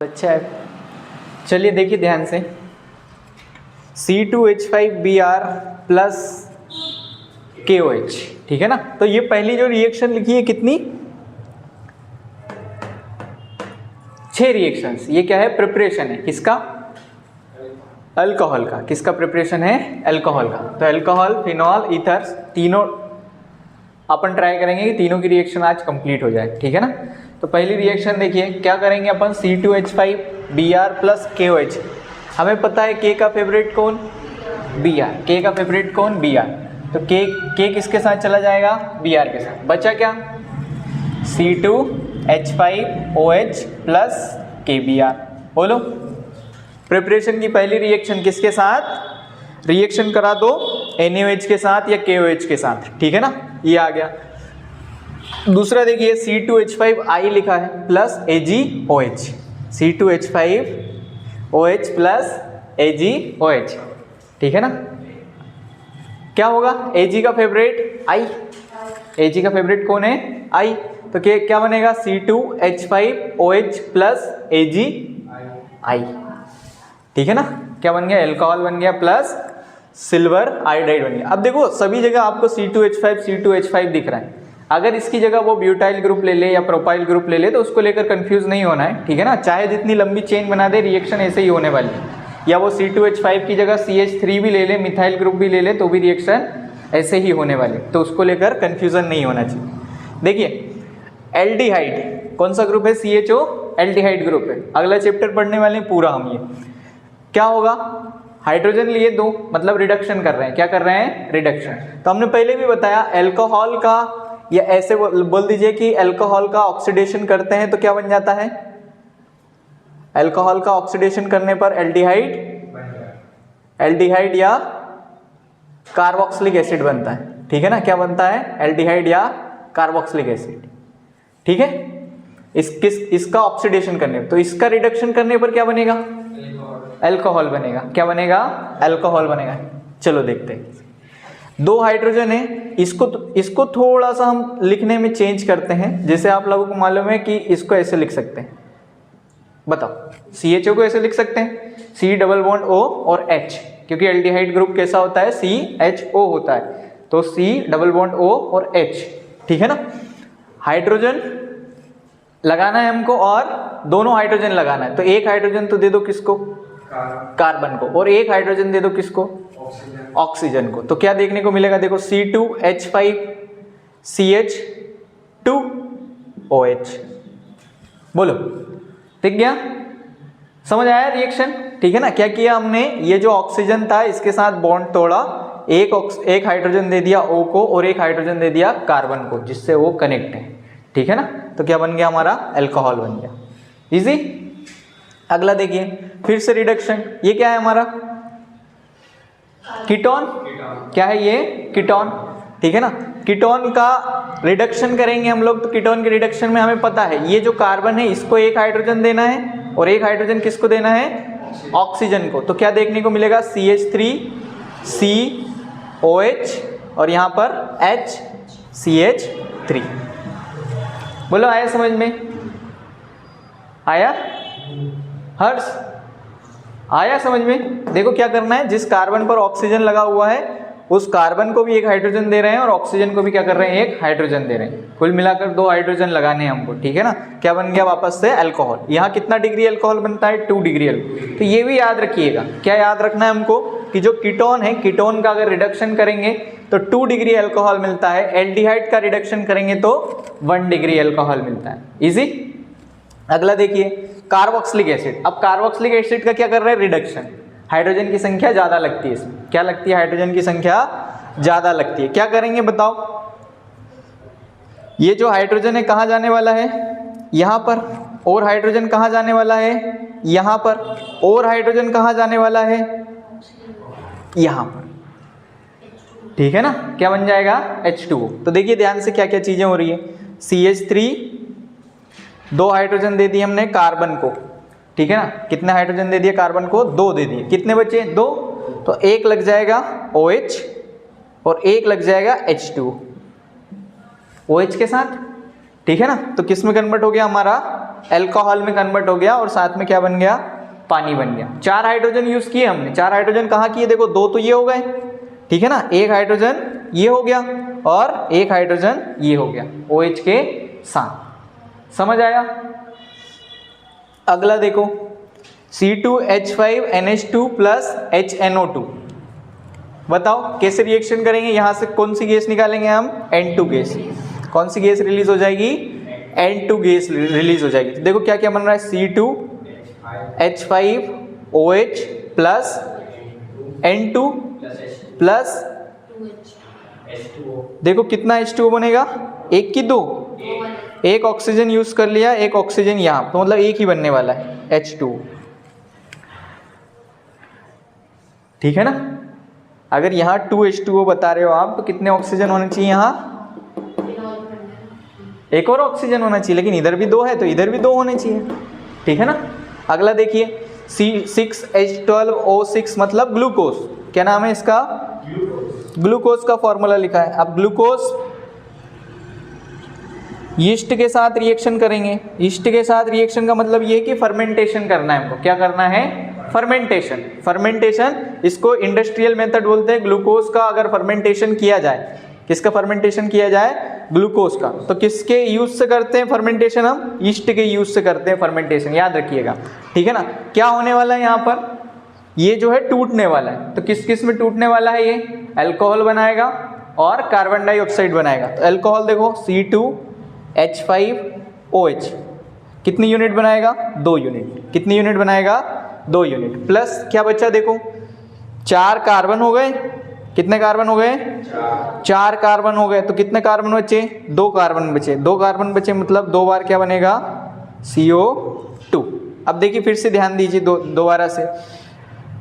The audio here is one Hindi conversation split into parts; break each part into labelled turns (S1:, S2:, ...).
S1: अच्छा है। चलिए देखिए ध्यान से, C2H5Br प्लस KOH, ठीक है ना। तो ये पहली जो रिएक्शन लिखी है कितनी, 6 रिएक्शंस। ये क्या है, प्रिपरेशन है किसका, अल्कोहल का। किसका प्रिपरेशन है, अल्कोहल का। तो अल्कोहल, फिनॉल, ईथर्स, तीनों अपन ट्राई करेंगे कि तीनों की रिएक्शन आज कंप्लीट हो जाए, ठीक है ना। तो पहली रिएक्शन देखिए क्या करेंगे अपन, C2H5Br प्लस KOH। हमें पता है K का फेवरेट कौन, Br। K का फेवरेट कौन, Br। तो K किसके साथ चला जाएगा, Br के साथ। बचा क्या, C2H5OH प्लस KBr। बोलो प्रिपरेशन की पहली रिएक्शन किसके साथ, रिएक्शन करा दो NaOH के साथ या KOH के साथ, ठीक है ना। ये आ गया। दूसरा देखिए C2H5I लिखा है plus AgOH, C2H5OH plus AgOH, ठीक है ना। क्या होगा, Ag का फेवरेट I, Ag का फेवरेट कौन है, I। तो क्या बनेगा, C2H5OH प्लस AgI, ठीक है ना। क्या बन गया, अल्कोहल बन गया प्लस सिल्वर आयोडाइड बन गया। अब देखो सभी जगह आपको C2H5 दिख रहा है। अगर इसकी जगह वो ब्यूटाइल ग्रुप ले ले या प्रोपाइल ग्रुप ले ले तो उसको लेकर कंफ्यूज नहीं होना है, ठीक है ना। चाहे जितनी लंबी चेन बना दे, रिएक्शन ऐसे ही होने वाली है। या वो C2H5 की जगह CH3 भी ले ले, मिथाइल ग्रुप भी ले ले, तो भी रिएक्शन ऐसे ही होने वाली, तो उसको लेकर कंफ्यूजन नहीं होना चाहिए। देखिए एल्डिहाइड कौन सा ग्रुप है, CHO एल्डिहाइड ग्रुप है। अगला चैप्टर पढ़ने वाले हैं पूरा हम। ये क्या होगा, हाइड्रोजन लिए दो, मतलब रिडक्शन कर रहे हैं। क्या कर रहे हैं, रिडक्शन। तो हमने पहले भी बताया अल्कोहल का, या ऐसे बोल दीजिए कि अल्कोहल का ऑक्सीडेशन करते हैं तो क्या बन जाता है, अल्कोहल का ऑक्सीडेशन करने पर एल्डिहाइड या कार्बोक्सिलिक एसिड बनता है, ठीक है ना। क्या बनता है, एल्डिहाइड या कार्बोक्सिलिक एसिड, ठीक है। इसका ऑक्सीडेशन करने पर, तो इसका रिडक्शन करने पर क्या बनेगा, अल्कोहल बनेगा। क्या बनेगा, अल्कोहल बनेगा। चलो देखते हैं। 2 हाइड्रोजन है, इसको थोड़ा सा हम लिखने में चेंज करते हैं। जैसे आप लोगों को मालूम है कि इसको ऐसे लिख सकते हैं, बताओ, CHO को ऐसे लिख सकते हैं, C डबल बॉन्ड O और H, क्योंकि एल्डिहाइड ग्रुप कैसा होता है, CHO होता है, तो C डबल बॉन्ड O और H, ठीक है ना। हाइड्रोजन लगाना है हमको और दोनों हाइड्रोजन लगाना है, तो एक हाइड्रोजन तो दे दो किसको, कार्बन को, और एक हाइड्रोजन दे दो किसको, ऑक्सीजन को। तो क्या देखने को मिलेगा, देखो C2H5CH2OH। बोलो ठीक गया, समझ आया रिएक्शन, ठीक है ना। क्या किया हमने, ये जो ऑक्सीजन था इसके साथ बॉन्ड तोड़ा, एक हाइड्रोजन दे दिया O को और एक हाइड्रोजन दे दिया कार्बन को, जिससे वो कनेक्ट है, ठीक है ना। तो क्या बन गया हमारा, अल्कोहल बन गया। इजी। अगला देखिए फिर से रिडक्शन। ये क्या है हमारा, कीटोन। क्या है ये, कीटोन, ठीक है ना। कीटोन का रिडक्शन करेंगे हम लोग, तो कीटोन के रिडक्शन में हमें पता है ये जो कार्बन है इसको एक हाइड्रोजन देना है और एक हाइड्रोजन किसको देना है, ऑक्सीजन को। तो क्या देखने को मिलेगा, CH3COH और यहाँ पर HCH3। बोलो आया समझ में, आया हर्ष, आया समझ में। देखो क्या करना है, जिस कार्बन पर ऑक्सीजन लगा हुआ है उस कार्बन को भी एक हाइड्रोजन दे रहे हैं और ऑक्सीजन को भी क्या कर रहे हैं, एक हाइड्रोजन दे रहे हैं। कुल मिलाकर 2 हाइड्रोजन लगाने हैं हमको, ठीक है ना। क्या बन गया वापस से, अल्कोहल। यहाँ कितना डिग्री अल्कोहल बनता है, 2 डिग्री अल्कोहल। तो ये भी याद रखिएगा, क्या याद रखना है हमको, कि जो कीटोन है, कीटोन का अगर रिडक्शन करेंगे तो 2 डिग्री अल्कोहल मिलता है, एल्डिहाइड का रिडक्शन करेंगे तो 1 डिग्री अल्कोहल मिलता है। इजी। अगला देखिए कार्बोक्सिलिक एसिड। अब कार्बोक्सिलिक एसिड का क्या कर रहे हैं, रिडक्शन। हाइड्रोजन की संख्या ज्यादा लगती है इसमें, क्या लगती है, हाइड्रोजन की संख्या ज्यादा लगती है। क्या करेंगे बताओ, ये जो हाइड्रोजन है कहाँ जाने वाला है, यहाँ पर, और हाइड्रोजन कहाँ जाने वाला है, यहाँ पर, और हाइड्रोजन कहाँ जाने वाला है, यहाँ पर, ठीक है ना। क्या बन जाएगा, H2O। तो देखिए ध्यान से क्या क्या चीजें हो रही है, CH3, 2 हाइड्रोजन दे दिए हमने कार्बन को, ठीक है ना। कितने हाइड्रोजन दे दिए कार्बन को, 2 दे दिए। कितने बचे, 2। तो एक लग जाएगा OH और एक लग जाएगा H2O, OH के साथ, ठीक है ना। तो किस में कन्वर्ट हो गया हमारा, अल्कोहल में कन्वर्ट हो गया और साथ में क्या बन गया, पानी बन गया। 4 हाइड्रोजन यूज किए हमने, 4 हाइड्रोजन कहाँ किए, देखो 2 तो ये हो गए, ठीक है ना, 1 हाइड्रोजन ये हो गया और 1 हाइड्रोजन ये हो गया OH के साथ। समझ आया? अगला देखो C2H5NH2 प्लस HNO2। बताओ कैसे रिएक्शन करेंगे, यहां से कौन सी गैस निकालेंगे हम, N2 गैस। कौन सी गैस रिलीज हो जाएगी, N2 गैस रिलीज हो जाएगी। तो देखो क्या क्या बन रहा है, C2H5OH प्लस N2 प्लस देखो कितना H2O बनेगा, 1 की 2, 1 ऑक्सीजन यूज कर लिया, 1 ऑक्सीजन यहाँ, तो मतलब 1 ही बनने वाला है H2O, ठीक है ना। अगर यहाँ 2H2O बता रहे हो आप, तो कितने ऑक्सीजन होने चाहिए, यहाँ 1 और ऑक्सीजन होना चाहिए, लेकिन इधर भी 2 है तो इधर भी 2 होने चाहिए, ठीक है ना। अगला देखिए C6H12O6 मतलब ग्लूकोज, क्या नाम है इसका, ग्लूकोज का फॉर्मूला लिखा है। अब ग्लूकोज यीस्ट के साथ रिएक्शन करेंगे, यीस्ट के साथ रिएक्शन का मतलब ये कि फर्मेंटेशन करना है हमको, क्या करना है, फर्मेंटेशन। फर्मेंटेशन इसको इंडस्ट्रियल मेथड बोलते हैं। ग्लूकोज का अगर फर्मेंटेशन किया जाए, किसका फर्मेंटेशन किया जाए, ग्लूकोज का, तो किसके यूज से करते हैं फर्मेंटेशन, हम यीस्ट के यूज से करते हैं फर्मेंटेशन, याद रखिएगा, ठीक है ना। क्या होने वाला है यहाँ पर, ये जो है टूटने वाला है, तो किस किस में टूटने वाला है, ये अल्कोहल बनाएगा और कार्बन डाइऑक्साइड बनाएगा। तो अल्कोहल देखो C2H5OH कितनी यूनिट बनाएगा, 2 यूनिट, कितनी यूनिट बनाएगा, 2 यूनिट, प्लस क्या बचा देखो 4 कार्बन हो गए, कितने कार्बन हो गए, 4 कार्बन हो गए, तो कितने कार्बन बचे, 2 कार्बन बचे, 2 कार्बन बचे मतलब 2 बार क्या बनेगा, CO2। अब देखिए फिर से ध्यान दीजिए दोबारा से,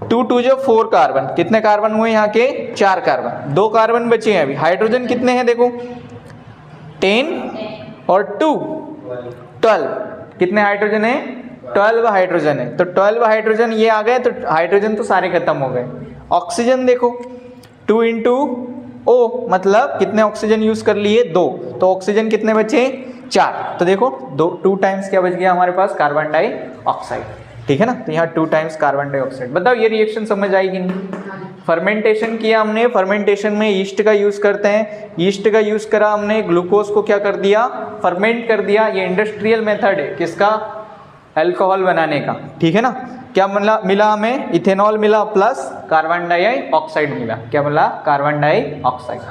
S1: 2 2 जो 4 कार्बन, कितने कार्बन हुए यहाँ के, 4 कार्बन, 2 कार्बन बचे हैं अभी। हाइड्रोजन कितने हैं देखो 10 और 2 12, कितने हाइड्रोजन है, 12 हाइड्रोजन है। तो 12 हाइड्रोजन ये आ गए, तो हाइड्रोजन तो सारे खत्म हो गए। ऑक्सीजन देखो 2 इंटू O मतलब कितने ऑक्सीजन यूज कर लिए, 2, तो ऑक्सीजन कितने बचे, 4, तो देखो 2 टाइम्स क्या बच गया हमारे पास, कार्बन डाइऑक्साइड, ठीक है ना। तो यहाँ 2 टाइम्स कार्बन डाइऑक्साइड। बताओ ये रिएक्शन समझ आएगी नहीं। फर्मेंटेशन किया हमने, फर्मेंटेशन में ईस्ट का यूज करते हैं, ईस्ट का यूज करा हमने, ग्लूकोज को क्या कर दिया, फर्मेंट कर दिया। ये इंडस्ट्रियल मेथड है किसका, अल्कोहल बनाने का, ठीक है ना। क्या मिला हमें, इथेनॉल मिला प्लस कार्बन डाइऑक्साइड मिला, क्या मिला, कार्बन डाइऑक्साइड।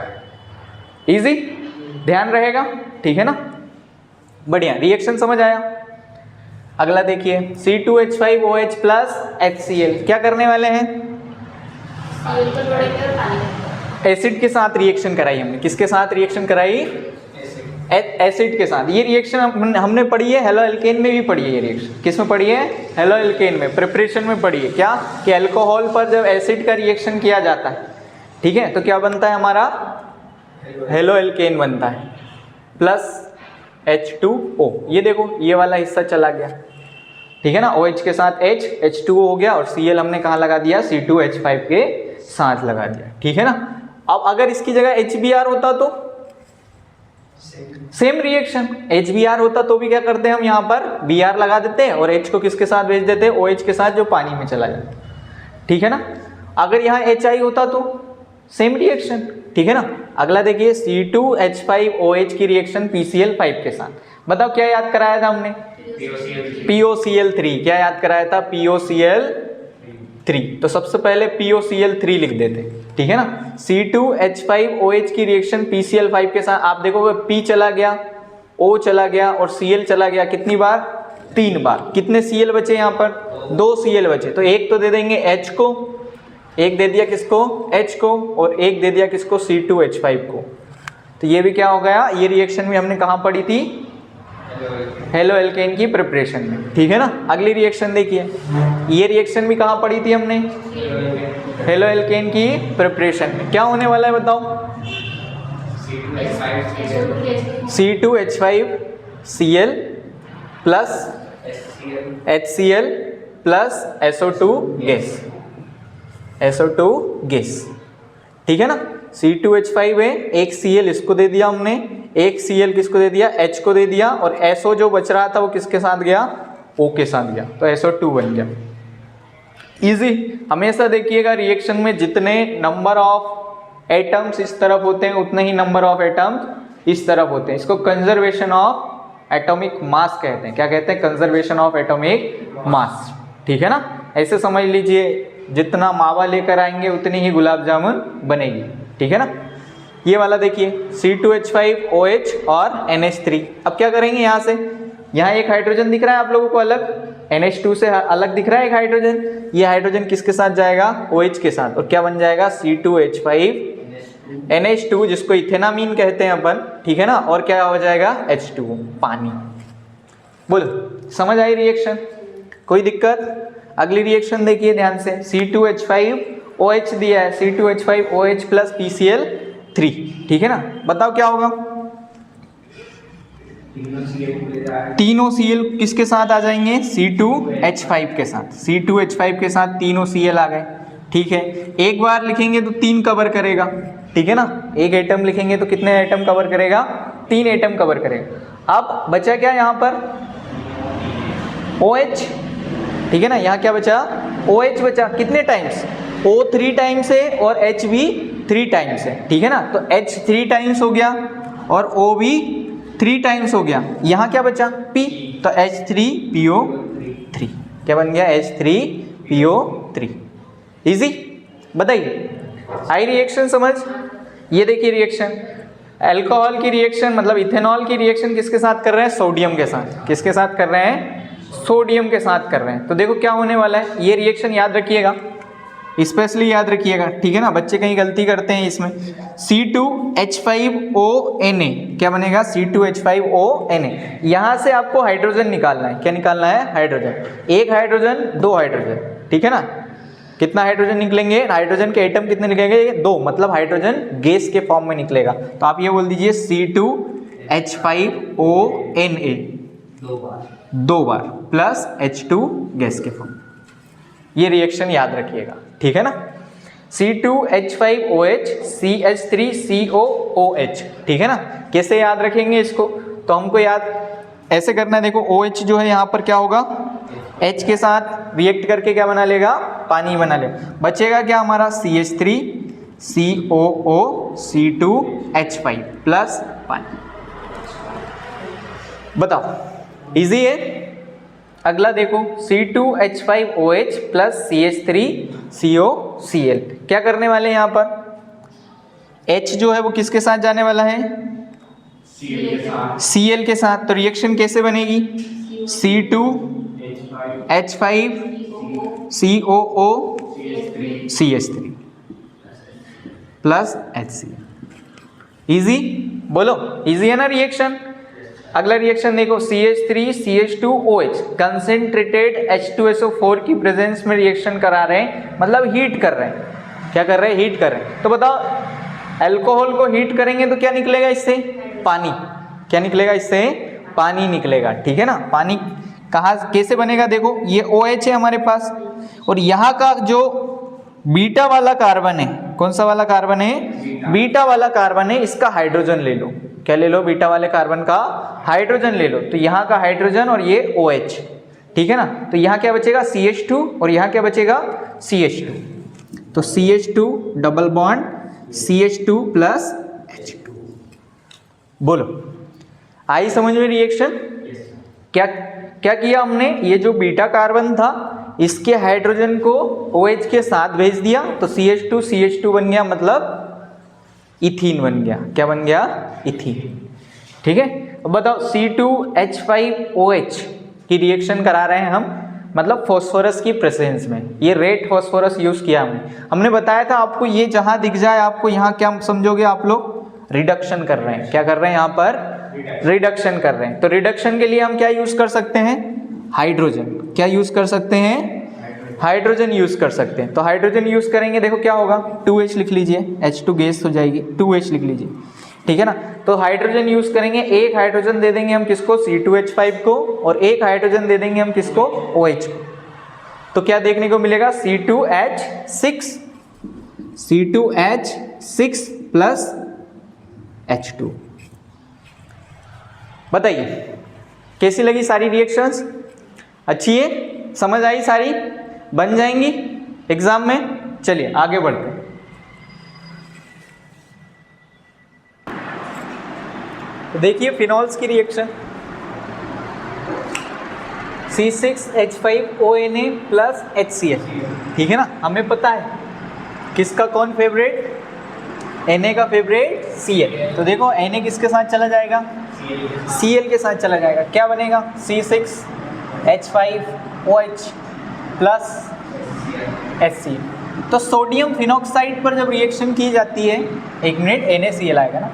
S1: इजी, ध्यान रहेगा, ठीक है ना, बढ़िया। रिएक्शन समझ आया। अगला देखिए C2H5OH प्लस HCl, क्या करने वाले हैं, एसिड के साथ रिएक्शन कराई हमने, किसके साथ रिएक्शन कराई, एसिड के साथ। ये रिएक्शन हमने पढ़ी है, हेलो एल्केन में भी पढ़ी है ये रिएक्शन, किस में पढ़ी है, हेलो एल्केन में, प्रिपरेशन में पढ़ी है। क्या कि अल्कोहल पर जब एसिड का रिएक्शन किया जाता है, ठीक है, तो क्या बनता है हमारा, हेलो एल्केन बनता है प्लस H2O। ये देखो ये वाला हिस्सा चला गया, ठीक है ना, OH के साथ H2O हो गया और Cl हमने कहाँ लगा दिया, C2H5 के साथ लगा दिया, ठीक है ना। अब अगर इसकी जगह HBr होता तो सेम रिएक्शन, HBr होता तो भी क्या करते हैं हम, यहाँ पर Br लगा देते हैं और H को किसके साथ भेज देते हैं, OH के साथ जो पानी में चला जाता है, ठीक है ना। अगर यहाँ HI होता तो सेम रिएक्शन, ठीक है ना। अगला देखिए C2H5OH की रिएक्शन PCl5 के साथ। बताओ क्या याद कराया था हमने, POCl3, क्या याद कराया था, POCl3। तो सबसे पहले POCl3 लिख देते, ठीक है ना। C2H5OH की रिएक्शन PCl5 के साथ, आप देखोगे P चला गया, O चला गया और Cl चला गया, कितनी बार, 3 बार। कितने Cl बचे यहाँ पर, 2 Cl बचे, तो एक तो दे देंगे H को, एक दे दिया किसको, H को, और एक दे दिया किसको, C2H5 को। तो ये भी क्या हो गया, ये रिएक्शन भी हमने कहाँ पढ़ी थी, हेलो एल्केन की प्रिपरेशन में, ठीक है ना। अगली रिएक्शन देखिए, ये रिएक्शन भी कहाँ पढ़ी थी हमने, हेलो एल्केन की प्रिपरेशन में। क्या होने वाला है बताओ, C2H5Cl plus HCl plus SO2 gas, SO2 gas, ठीक है ना। C2H5 है, एक Cl इसको दे दिया हमने, एक Cl किसको दे दिया, H को दे दिया, और SO जो बच रहा था वो किसके साथ गया, O के साथ गया, तो SO2 बन गया। इजी। हमेशा देखिएगा रिएक्शन में जितने नंबर ऑफ एटम्स इस तरफ होते हैं उतने ही नंबर ऑफ एटम्स इस तरफ होते हैं। इसको कंजर्वेशन ऑफ एटॉमिक मास कहते हैं। क्या कहते हैं, कंजर्वेशन ऑफ एटॉमिक मास, ठीक है ना। ऐसे समझ लीजिए, जितना मावा लेकर आएंगे उतनी ही गुलाब जामुन बनेगी, ठीक है ना। ये वाला देखिए C2H5OH और NH3। अब क्या करेंगे, यहाँ से यहाँ एक हाइड्रोजन दिख रहा है आप लोगों को अलग, NH2 से अलग दिख रहा है एक हाइड्रोजन। ये हाइड्रोजन किसके साथ जाएगा, OH के साथ, और क्या बन जाएगा C2H5NH2 जिसको इथेनामीन कहते हैं अपन, ठीक है ना। और क्या हो जाएगा H2O, पानी। बोलो समझ आई रिएक्शन, कोई दिक्कत। अगली रिएक्शन देखिए ध्यान से, C2H5OH दिया है, C2H5OH प्लस PCl3, ठीक है ना। बताओ क्या होगा, तीनों Cl किसके साथ आ जाएंगे, C2H5 के साथ, C2H5 के साथ तीनों Cl आ गए, ठीक है। एक बार लिखेंगे तो 3 कवर करेगा, ठीक है ना। एक एटम लिखेंगे तो कितने एटम कवर करेगा, 3 एटम कवर करेगा। अब बचा क्या यहाँ पर, OH, ठीक है ना। यहाँ क्या बचा, OH बचा, कितने टाइम्स, O 3 टाइम्स है और H भी 3 टाइम्स है, ठीक है ना। तो H 3 टाइम्स हो गया और O भी 3 टाइम्स हो गया। यहाँ क्या बचा, P, तो H3PO3, क्या बन गया, H3PO3। इजी, बताइए आई रिएक्शन समझ। ये देखिए रिएक्शन, अल्कोहल की रिएक्शन मतलब इथेनॉल की रिएक्शन किसके साथ कर रहे हैं, सोडियम के साथ। किसके साथ कर रहे हैं, सोडियम के साथ कर रहे हैं। तो देखो क्या होने वाला है, ये रिएक्शन याद रखिएगा, स्पेशली याद रखिएगा, ठीक है ना। बच्चे कहीं गलती करते हैं इसमें। C2H5ONA क्या बनेगा, C2H5ONA। यहाँ से आपको हाइड्रोजन निकालना है, क्या निकालना है, हाइड्रोजन। एक हाइड्रोजन, 2 हाइड्रोजन, ठीक है ना। कितना हाइड्रोजन निकलेंगे, हाइड्रोजन के एटम कितने निकलेंगे, 2, मतलब हाइड्रोजन गैस के फॉर्म में निकलेगा। तो आप ये बोल दीजिए C2H5ONA 2 बार प्लस H2 गैस के फॉर्म। ये रिएक्शन याद रखिएगा, ठीक है ना। C2H5OH CH3COOH, ठीक है ना। कैसे याद रखेंगे इसको, तो हमको याद ऐसे करना है। देखो OH जो है यहाँ पर क्या होगा, H के साथ रिएक्ट करके क्या बना लेगा, पानी बना लेगा। बचेगा क्या हमारा CH3 COO C2H5 प्लस पानी। बताओ इजी है। अगला देखो C2H5OH प्लस CH3COCl। क्या करने वाले हैं यहाँ पर, H जो है वो किसके साथ जाने वाला है, Cl के साथ। तो रिएक्शन कैसे बनेगी, C2H5COO CH3 plus HCl। Easy, बोलो इजी है ना रिएक्शन। अगला रिएक्शन देखो CH3CH2OH कंसेंट्रेटेड H2SO4 की प्रेजेंस में रिएक्शन करा रहे हैं, मतलब हीट कर रहे हैं। क्या कर रहे हैं, हीट कर रहे हैं। तो बताओ अल्कोहल को हीट करेंगे तो क्या निकलेगा इससे, पानी। क्या निकलेगा इससे, पानी निकलेगा, ठीक है ना। पानी कहाँ कैसे बनेगा, देखो ये OH है हमारे पास, और यहाँ का जो बीटा वाला कार्बन है, कौन सा वाला कार्बन है, बीटा वाला कार्बन है, इसका हाइड्रोजन ले लो। क्या ले लो, बीटा वाले कार्बन का हाइड्रोजन ले लो। तो यहाँ का हाइड्रोजन और ये OH, ठीक है ना। तो यहाँ क्या बचेगा CH2 और यहाँ क्या बचेगा CH2। तो CH2 double bond CH2 plus H2। बोलो आई समझ में रिएक्शन। क्या क्या किया हमने, ये जो बीटा कार्बन था इसके हाइड्रोजन को OH के साथ भेज दिया, तो CH2 बन गया, मतलब इथीन बन गया। क्या बन गया, इथीन, ठीक है। अब बताओ C2H5OH की रिएक्शन करा रहे हैं हम, मतलब फॉस्फोरस की प्रेजेंस में। ये रेड फॉस्फोरस यूज किया हमने बताया था आपको। ये जहां दिख जाए आपको, यहाँ क्या समझोगे आप लोग, रिडक्शन कर रहे हैं। क्या कर रहे हैं यहाँ पर, रिडक्शन कर रहे हैं। तो रिडक्शन के लिए हम क्या यूज कर सकते हैं, हाइड्रोजन। क्या यूज कर सकते हैं, हाइड्रोजन यूज कर सकते हैं। तो हाइड्रोजन यूज करेंगे, देखो क्या होगा, 2H लिख लीजिए, H2 गैस हो जाएगी, 2H लिख लीजिए, ठीक है ना। तो हाइड्रोजन यूज करेंगे, एक हाइड्रोजन दे देंगे हम किसको, C2H5 को, और एक हाइड्रोजन दे देंगे हम किसको, OH को। तो क्या देखने को मिलेगा, C2H6 प्लस H2। बताइए कैसी लगी सारी रिएक्शंस? अच्छी है, समझ आई सारी, बन जाएंगी एग्जाम में। चलिए आगे बढ़ते हैं। तो देखिए फिनॉल्स की रिएक्शन, C6H5ONA प्लस HCl, ठीक है ना। हमें पता है किसका कौन फेवरेट, Na का फेवरेट Cl। तो देखो Na किसके साथ चला जाएगा, Cl के साथ चला जाएगा। क्या बनेगा, C6H5OH प्लस HCl। तो सोडियम फिनॉक्साइड पर जब रिएक्शन की जाती है, एक मिनट, NaCl आएगा ना।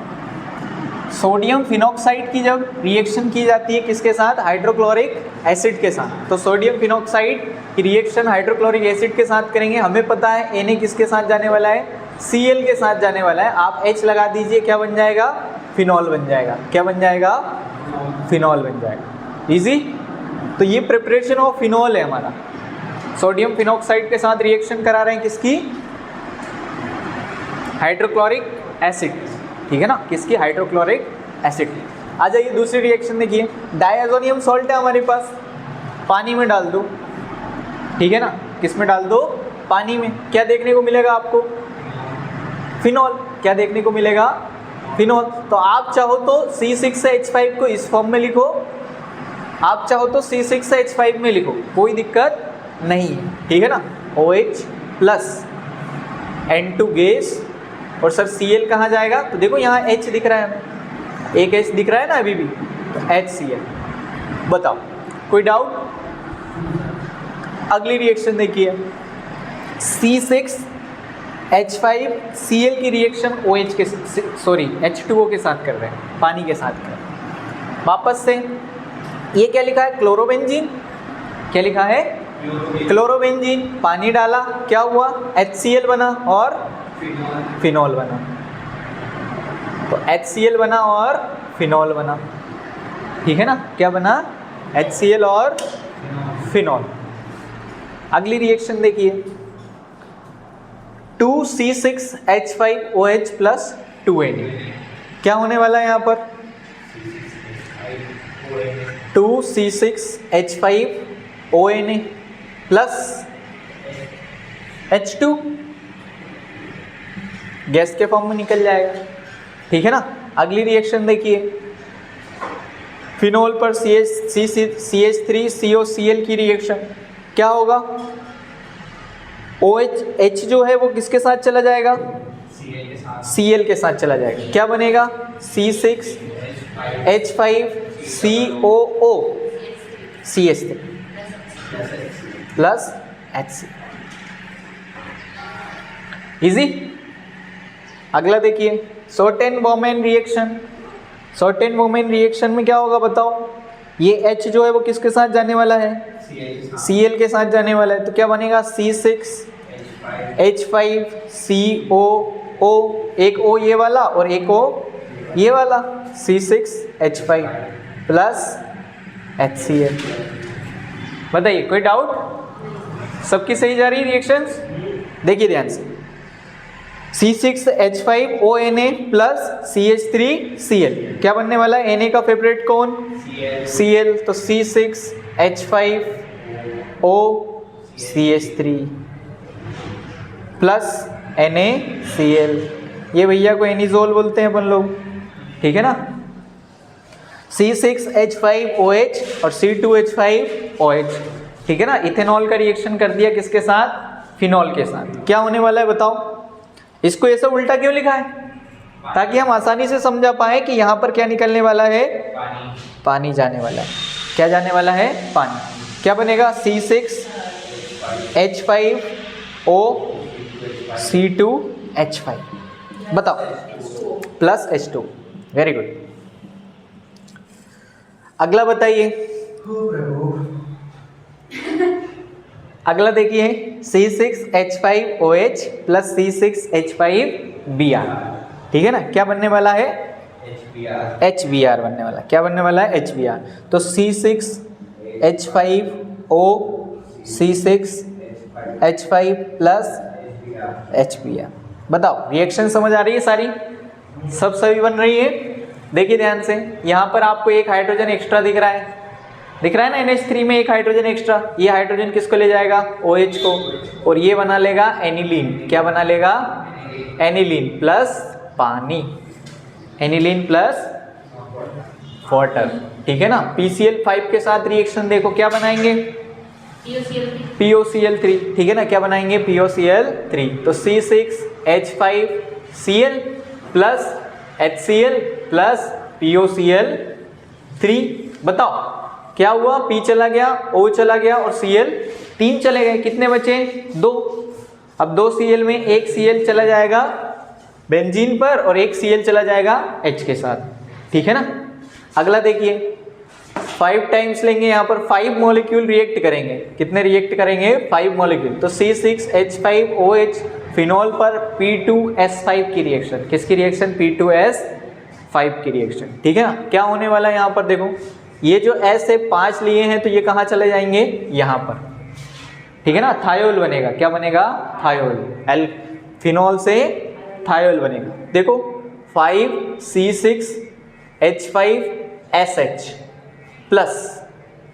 S1: सोडियम फिनॉक्साइड की जब रिएक्शन की जाती है किसके साथ, हाइड्रोक्लोरिक एसिड के साथ। तो सोडियम फिनॉक्साइड की रिएक्शन हाइड्रोक्लोरिक एसिड के साथ करेंगे। हमें पता है Na किसके साथ जाने वाला है, Cl के साथ जाने वाला है। आप H लगा दीजिए, क्या बन जाएगा, फिनॉल बन जाएगा। क्या बन जाएगा, फिनॉल बन जाएगा। इजी। तो ये प्रिपरेशन ऑफ फिनॉल है हमारा। सोडियम फिनॉक्साइड के साथ रिएक्शन करा रहे हैं किसकी, हाइड्रोक्लोरिक एसिड, ठीक है ना, किसकी, हाइड्रोक्लोरिक एसिड। आ जाइए दूसरी रिएक्शन देखिए, डायazonium सॉल्ट है हमारे पास, पानी में डाल दो, ठीक है ना। किस में डाल दो, पानी में। क्या देखने को मिलेगा आपको, फिनॉल। क्या देखने को मिलेगा, फिनॉल। तो आप चाहो तो C6H5 को इस फॉर्म में लिखो, आप चाहो तो C6H5 में लिखो, कोई दिक्कत नहीं है, ठीक है ना। OH प्लस N2 गैस, और सर Cl कहाँ जाएगा, तो देखो यहाँ H दिख रहा है हमें, एक H दिख रहा है ना अभी भी, तो HCl। बताओ कोई डाउट। अगली रिएक्शन देखिए, C6H5Cl की रिएक्शन OH के H2O के साथ कर रहे हैं, पानी के साथ कर रहे हैं। वापस से ये क्या लिखा है, क्लोरोबेंजीन। क्या लिखा है, क्लोरोबेंजीन। पानी डाला, क्या हुआ, HCl बना और फिनॉल बना। तो HCl बना और फिनॉल बना, ठीक है ना। क्या बना, HCl और फिनॉल। अगली रिएक्शन देखिए, 2C6H5OH प्लस 2Na। क्या होने वाला है यहाँ पर, 2C6H5ONA प्लस H2, गैस के फॉर्म में निकल जाएगा, ठीक है ना। अगली रिएक्शन देखिए, फिनॉल पर CH3COCl की रिएक्शन, क्या होगा, OH H जो है वो किसके साथ चला जाएगा, Cl के साथ चला जाएगा। क्या बनेगा, C6H5COO CH3 plus HCl। Easy. अगला देखिए, शॉर्टेन-बॉमेन रिएक्शन। शॉर्टेन-बॉमेन रिएक्शन में क्या होगा बताओ, ये H जो है वो किसके साथ जाने वाला है, Cl के साथ जाने वाला है। तो क्या बनेगा, C6H5COO, एक O ये वाला और एक O ये वाला, C6H5 प्लस HCl। बताइए कोई डाउट, सबकी सही जा रही रिएक्शंस। देखिए ध्यान से, C6H5ONA प्लस CH3Cl, क्या बनने वाला है, Na का फेवरेट कौन, Cl। तो C6H5O CH3 प्लस NaCl, ये भैया को एनिजोल बोलते हैं अपन लोग, ठीक है ना। C6H5OH और C2H5OH, ठीक है ना। इथेनॉल का रिएक्शन कर दिया किसके साथ, फिनॉल के साथ। क्या होने वाला है बताओ, इसको ऐसा उल्टा क्यों लिखा है, ताकि हम आसानी से समझा पाए कि यहाँ पर क्या निकलने वाला है, पानी जाने वाला है। क्या जाने वाला है, पानी। क्या बनेगा, C6H5O C2H5, बताओ, प्लस H2। Very good. अगला बताइए, अगला देखिए, C6H5OH प्लस C6H5Br, ठीक है ना। क्या बनने वाला है, HBr बनने वाला। क्या बनने वाला है, HBr। तो C6H5O C6H5 प्लस HBr। बताओ रिएक्शन समझ आ रही है सारी, सब सही बन रही है। देखिए ध्यान से, यहाँ पर आपको एक हाइड्रोजन एक्स्ट्रा दिख रहा है ना NH3 में एक हाइड्रोजन एक्स्ट्रा। ये हाइड्रोजन किसको ले जाएगा? OH को, और ये बना लेगा एनिलीन। क्या बना लेगा? एनिलीन प्लस पानी, एनिलीन प्लस वाटर, ठीक है ना। PCl5 के साथ रिएक्शन देखो क्या बनाएंगे? POCl3, ठीक है ना। क्या बनाएंगे? POCl3। तो C6H5Cl plus HCl plus POCl3। बताओ क्या हुआ? P चला गया, O चला गया और Cl 3 चले गए। कितने बचे? 2। अब 2 Cl में एक Cl चला जाएगा बेंजीन पर और एक Cl चला जाएगा H के साथ, ठीक है ना। अगला देखिए, 5 टाइम्स लेंगे, यहाँ पर 5 मॉलिक्यूल रिएक्ट करेंगे। कितने रिएक्ट करेंगे? 5 मॉलिक्यूल। तो C6H5OH फिनॉल पर P2S5 की रिएक्शन। किसकी रिएक्शन? P2S5 की रिएक्शन, ठीक है ना। क्या होने वाला है यहाँ पर? देखो ये जो S है 5 लिए हैं तो ये कहाँ चले जाएंगे? यहाँ पर, ठीक है ना। थायोल बनेगा। क्या बनेगा? थायोल। एल फिनॉल से थायोल बनेगा। देखो 5C6H5SH प्लस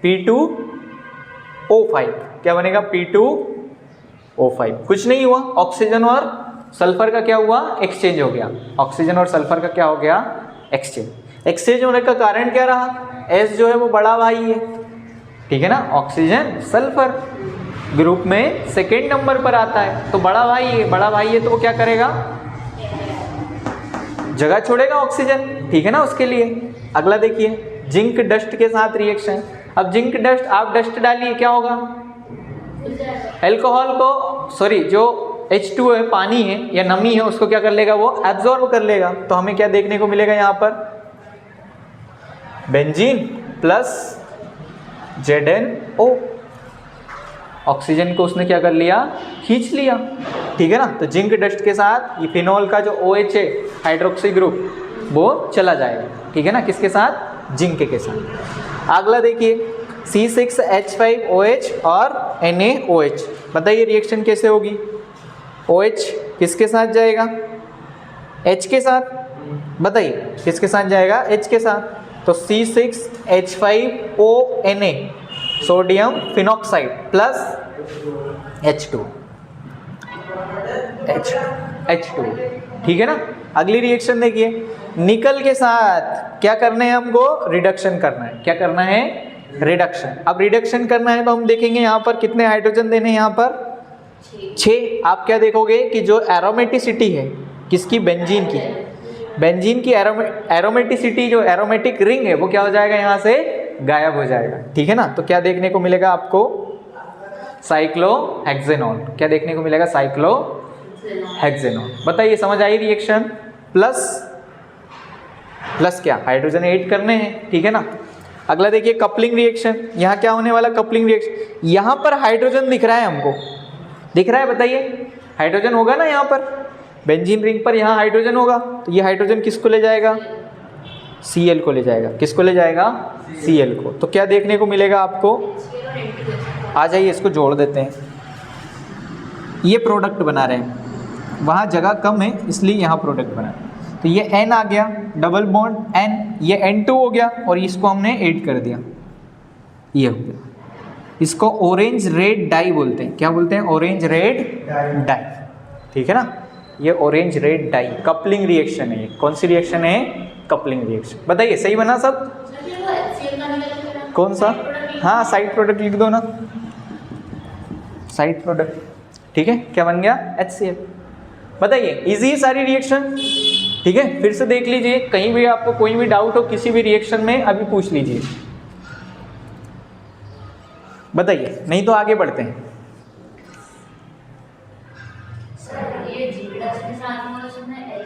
S1: P2O5। क्या बनेगा? P2O5। कुछ नहीं हुआ, ऑक्सीजन और सल्फर का क्या हुआ? एक्सचेंज हो गया। ऑक्सीजन और सल्फर का क्या हो गया? एक्सचेंज होने का कारण क्या रहा? S जो है वो बड़ा भाई है, ठीक है ना। ऑक्सीजन सल्फर ग्रुप में सेकेंड नंबर पर आता है, तो बड़ा भाई है। बड़ा भाई है तो वो क्या करेगा? जगह छोड़ेगा ऑक्सीजन, ठीक है ना, उसके लिए। अगला देखिए, जिंक डस्ट के साथ रिएक्शन। अब जिंक डस्ट, आप डस्ट डालिए, क्या होगा? अल्कोहल को, सॉरी जो H2 है, पानी है या नमी है, उसको क्या कर लेगा? वो एब्जॉर्ब कर लेगा। तो हमें क्या देखने को मिलेगा यहाँ पर? Benzene plus ZnO। ऑक्सीजन को उसने क्या कर लिया? खींच लिया, ठीक है ना। तो जिंक डस्ट के साथ ये फिनॉल का जो OH है, हाइड्रोक्सी ग्रुप, वो चला जाएगा, ठीक है ना। किसके साथ? जिंक के साथ। अगला देखिए, C6H5OH और NaOH। बताइए रिएक्शन कैसे होगी? OH किसके साथ जाएगा? H के साथ। बताइए किसके साथ जाएगा? H के साथ। तो C6H5ONa sodium phenoxide plus H2, ठीक है ना। अगली रिएक्शन देखिए, निकल के साथ क्या करना है हमको? रिडक्शन करना है। क्या करना है? रिडक्शन। अब रिडक्शन करना है तो हम देखेंगे यहाँ पर कितने हाइड्रोजन देने हैं? यहाँ पर 6। आप क्या देखोगे कि जो एरोमेटिसिटी है किसकी? बेंजीन की। बेंजीन की एरोमेटिसिटी, जो एरोमेटिक रिंग है, वो क्या हो जाएगा? यहाँ से गायब हो जाएगा, ठीक है ना। तो क्या देखने को मिलेगा आपको? साइक्लोहेक्सेनॉन। क्या देखने को मिलेगा? साइक्लोहेक्सेनॉन। बताइए समझ आई रिएक्शन? प्लस क्या? हाइड्रोजन ऐड करने हैं, ठीक है ना। अगला देखिए, कपलिंग रिएक्शन। यहाँ क्या होने वाला? Coupling reaction. यहाँ पर हाइड्रोजन दिख रहा है हमको, दिख रहा है? बताइए, हाइड्रोजन होगा ना यहाँ पर, बेंजीन रिंग पर यहाँ हाइड्रोजन होगा। तो ये हाइड्रोजन किसको ले जाएगा? Cl को ले जाएगा। किसको ले जाएगा? Cl को। तो क्या देखने को मिलेगा आपको? आ जाइए, इसको जोड़ देते हैं। ये प्रोडक्ट बना रहे हैं, वहाँ जगह कम है इसलिए यहाँ प्रोडक्ट बना। तो ये N आ गया, डबल बॉन्ड N, ये N2 हो गया और इसको हमने ऐड कर दिया, ये हो गया। इसको ऑरेंज रेड डाई बोलते हैं। क्या बोलते हैं? ऑरेंज रेड डाई, ठीक है ना। ये orange red dye coupling reaction है। कौन सी रिएक्शन है? Coupling reaction. बताइए सही बना सब? कौन सा? हाँ, साइड प्रोडक्ट लिख दो ना, साइड प्रोडक्ट, ठीक है। क्या बन गया? HCl। बताइए, इजी है सारी रिएक्शन, ठीक है। फिर से देख लीजिए, कहीं भी आपको कोई भी डाउट हो किसी भी रिएक्शन में अभी पूछ लीजिए, बताइए, नहीं तो आगे बढ़ते हैं।